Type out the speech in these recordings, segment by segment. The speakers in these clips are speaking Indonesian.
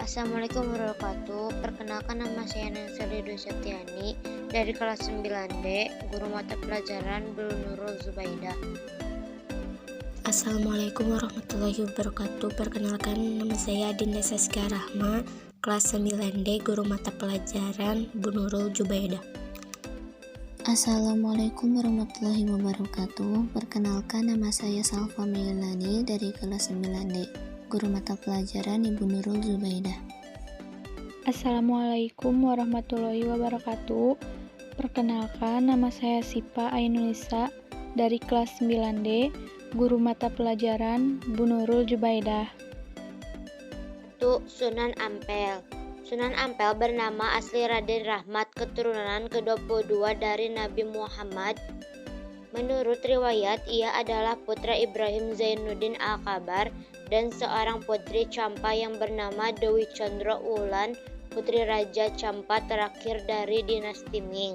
Assalamualaikum warahmatullahi wabarakatuh. Perkenalkan, nama saya Nansari Dwi Septiani dari kelas 9D, guru mata pelajaran Nurul Zubaidah. Assalamualaikum warahmatullahi wabarakatuh. Perkenalkan, nama saya Dinda Saskia Rahma, kelas 9D, guru mata pelajaran Nurul Zubaidah. Assalamualaikum warahmatullahi wabarakatuh. Perkenalkan, nama saya Salva Meilani dari kelas 9D, guru mata pelajaran Ibu Nurul Zubaidah. Assalamualaikum warahmatullahi wabarakatuh. Perkenalkan, nama saya Sipa Ainunisa dari kelas 9D, guru mata pelajaran Bu Nurul Zubaidah. Sunan Ampel. Sunan Ampel bernama asli Raden Rahmat, keturunan ke-22 dari Nabi Muhammad. Menurut riwayat, ia adalah putra Ibrahim Zainuddin Al-Kabar dan seorang putri Campa yang bernama Dewi Chandra Ulan, putri Raja Campa terakhir dari dinasti Ming.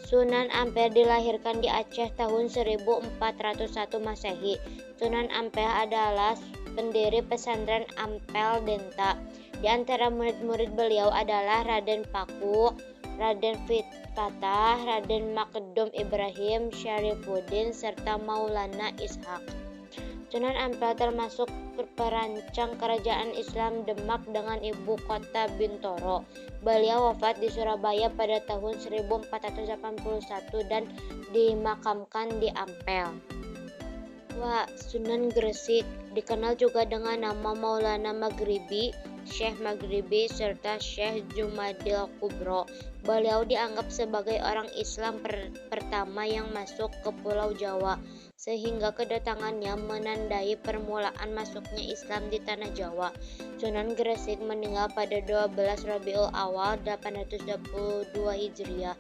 Sunan Ampel dilahirkan di Aceh tahun 1401 Masehi. Sunan Ampel adalah pendiri pesantren Ampel Denta. Di antara murid-murid beliau adalah Raden Paku, Raden Fatah, Raden Makedum Ibrahim Syarifuddin, serta Maulana Ishaq. Sunan Ampel termasuk perancang kerajaan Islam Demak dengan ibu kota Bintoro. Beliau wafat di Surabaya pada tahun 1481 dan dimakamkan di Ampel. Sunan Gresik dikenal juga dengan nama Maulana Maghribi, Syekh Maghribi, serta Syekh Jumadil Kubro. Beliau dianggap sebagai orang Islam pertama yang masuk ke Pulau Jawa, sehingga kedatangannya menandai permulaan masuknya Islam di tanah Jawa. Sunan Gresik meninggal pada 12 Rabiul Awal 822 Hijriah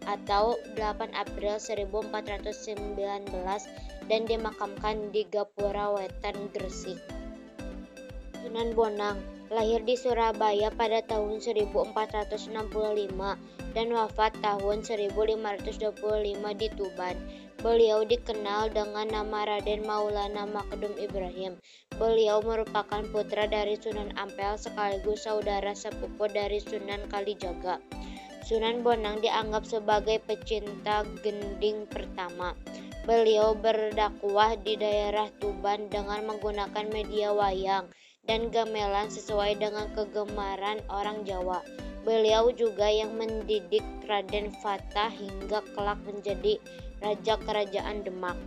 atau 8 April 1419 dan dimakamkan di Gapura Wetan, Gresik. Sunan Bonang lahir di Surabaya pada tahun 1465 dan wafat tahun 1525 di Tuban. Beliau dikenal dengan nama Raden Maulana Makedum Ibrahim. Beliau merupakan putra dari Sunan Ampel sekaligus saudara sepupu dari Sunan Kalijaga. Sunan Bonang dianggap sebagai pecinta gending pertama. Beliau berdakwah di daerah Tuban dengan menggunakan media wayang dan gamelan sesuai dengan kegemaran orang Jawa. Beliau juga yang mendidik Raden Fatah hingga kelak menjadi raja kerajaan Demak.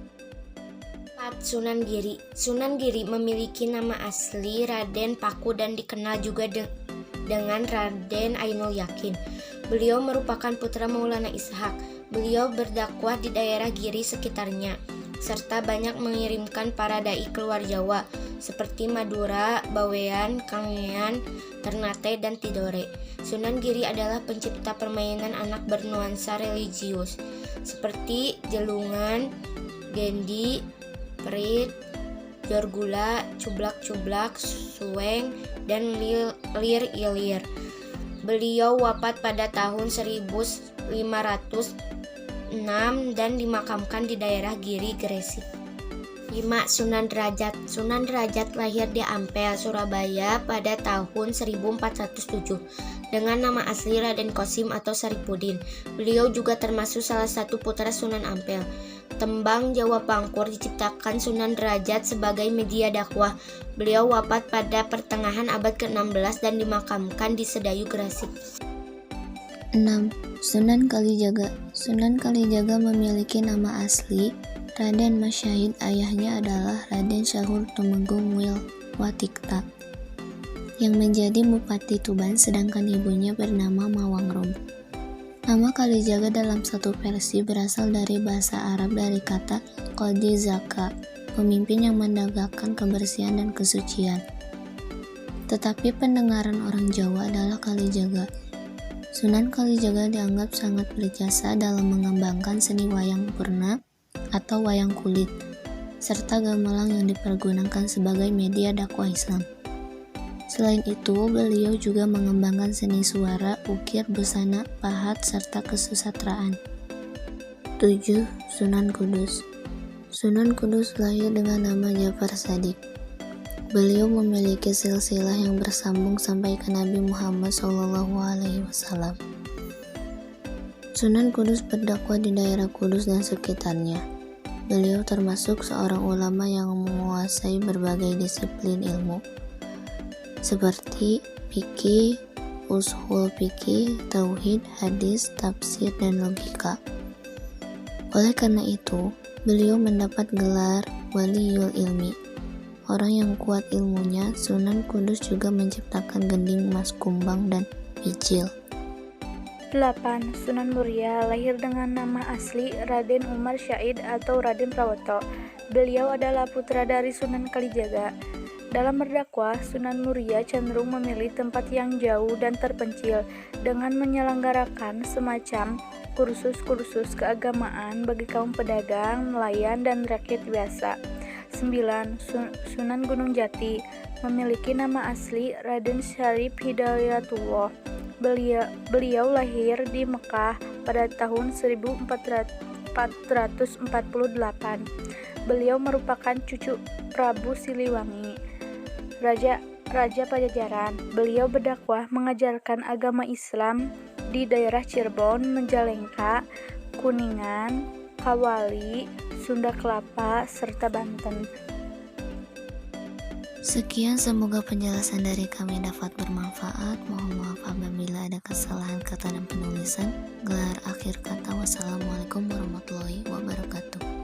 Sunan Giri. Sunan Giri memiliki nama asli Raden Paku dan dikenal juga dengan Raden Ainul Yakin. Beliau merupakan putra Maulana Ishaq. Beliau berdakwah di daerah Giri sekitarnya, serta banyak mengirimkan para dai keluar Jawa, seperti Madura, Bawean, Kangean, Ternate, dan Tidore. Sunan Giri adalah pencipta permainan anak bernuansa religius, seperti jelungan, gendi, perit, jorgula, cublak-cublak, suweng, dan lir-ilir. Beliau wafat pada tahun 1506 dan dimakamkan di daerah Giri, Gresik. 5. Sunan Derajat. Sunan Derajat lahir di Ampel, Surabaya pada tahun 1407 dengan nama asli Raden Qasim atau Saripudin. Beliau juga termasuk salah satu putra Sunan Ampel. Tembang Jawa Pangkur diciptakan Sunan Derajat sebagai media dakwah. Beliau wafat pada pertengahan abad ke-16 dan dimakamkan di Sedayu, Gresik. 6. Sunan Kalijaga. Sunan Kalijaga memiliki nama asli Raden Masyahid. Ayahnya adalah Raden Syahur Tumenggung Wil Watikta yang menjadi Bupati Tuban, sedangkan ibunya bernama Mawangrum. Nama Kalijaga dalam satu versi berasal dari bahasa Arab dari kata Qadi Zaka, pemimpin yang menegakkan kebersihan dan kesucian. Tetapi pendengaran orang Jawa adalah Kalijaga. Sunan Kalijaga dianggap sangat berjasa dalam mengembangkan seni wayang purna atau wayang kulit, serta gamelan yang dipergunakan sebagai media dakwah Islam. Selain itu, beliau juga mengembangkan seni suara, ukir, busana, pahat, serta kesusastraan. 7. Sunan Kudus. Sunan Kudus lahir dengan nama Jafar Shadiq. Beliau memiliki silsilah yang bersambung sampai ke Nabi Muhammad SAW. Sunan Kudus berdakwah di daerah Kudus dan sekitarnya. Beliau termasuk seorang ulama yang menguasai berbagai disiplin ilmu, seperti fikih, ushul fikih, tauhid, hadis, tafsir, dan logika. Oleh karena itu, beliau mendapat gelar Waliyul Ilmi, orang yang kuat ilmunya. Sunan Kudus juga menciptakan gending emas kumbang dan bijil. 8. Sunan Muria lahir dengan nama asli Raden Umar Syahid atau Raden Prawoto. Beliau adalah putra dari Sunan Kalijaga. Dalam berdakwah, Sunan Muria cenderung memilih tempat yang jauh dan terpencil dengan menyelenggarakan semacam kursus-kursus keagamaan bagi kaum pedagang, nelayan, dan rakyat biasa. 9. Sunan Gunung Jati memiliki nama asli Raden Syarif Hidayatullah. Beliau lahir di Mekah pada tahun 1448. Beliau merupakan cucu Prabu Siliwangi, Raja Pajajaran. Beliau berdakwah mengajarkan agama Islam di daerah Cirebon, Majalengka, Kuningan, Kawali, Sunda Kelapa, serta Banten. Sekian, semoga penjelasan dari kami dapat bermanfaat. Mohon maaf apabila ada kesalahan kata dan penulisan. Gelar akhir kata, wassalamualaikum warahmatullahi wabarakatuh.